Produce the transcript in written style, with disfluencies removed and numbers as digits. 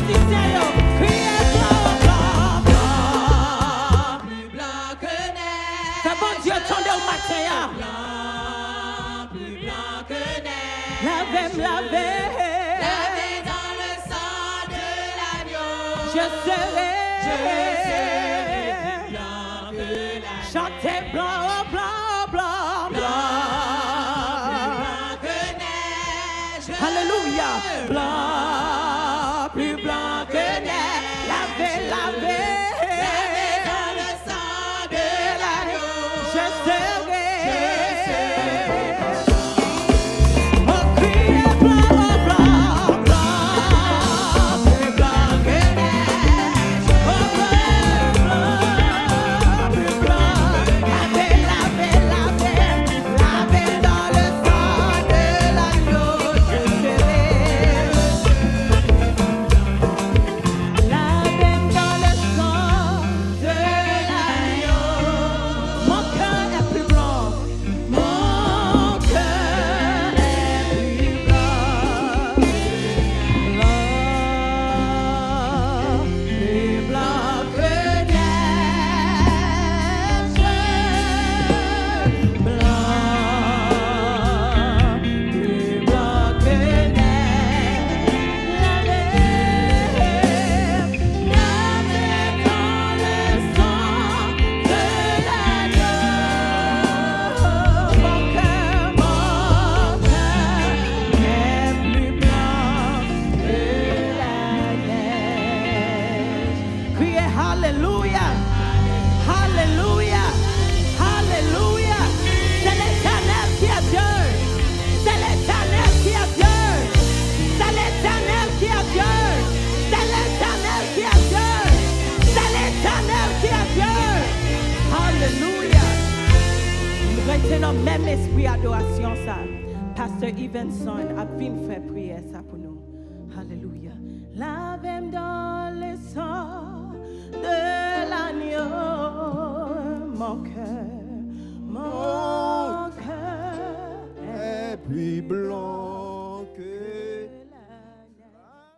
musiciens, yo. Criez blanc, blanc, blanc. Plus blanc que neige. C'est bon Dieu, tendez au matin, ya. Blanc, plus blanc que neige. Lavez, lavez. Lavé dans le sang de l'agneau. Je serai plus blanc que la chantez blanc, oh, blanc, blanc, blanc. plus blanc que neige. Alléluia. Blanc, plus blanc que neige. Lavez, lavez. Lavé dans le sang de l'agneau. Je serai. Oh, criez blanc, oh, blanc, blanc. Plus blanc que neige. Oh, blanc, blanc, plus blanc. Lavez, lavez, lavez. Lavez dans le sang de l'agneau. Je serai. Lavez dans le sang de l'agneau. Mon cœur est plus blanc. Mon cœur est plus blanc. Blanc, plus blanc que neige. Blanc, plus blanc que neige. Lavez dans le sang de l'agneau. Mon cœur est plus blanc que la neige. Criez Alléluia, Alléluia, Alléluia. C'est l'Éternel qui est Dieu. C'est l'Éternel qui est Dieu. C'est l'Éternel qui est Dieu. C'est l'Éternel qui est Dieu. C'est l'Éternel qui est Dieu. Alléluia. Nous retenons même esprit adoration ça. Pasteur Evenson a bien fait prier ça pour nous. Alléluia.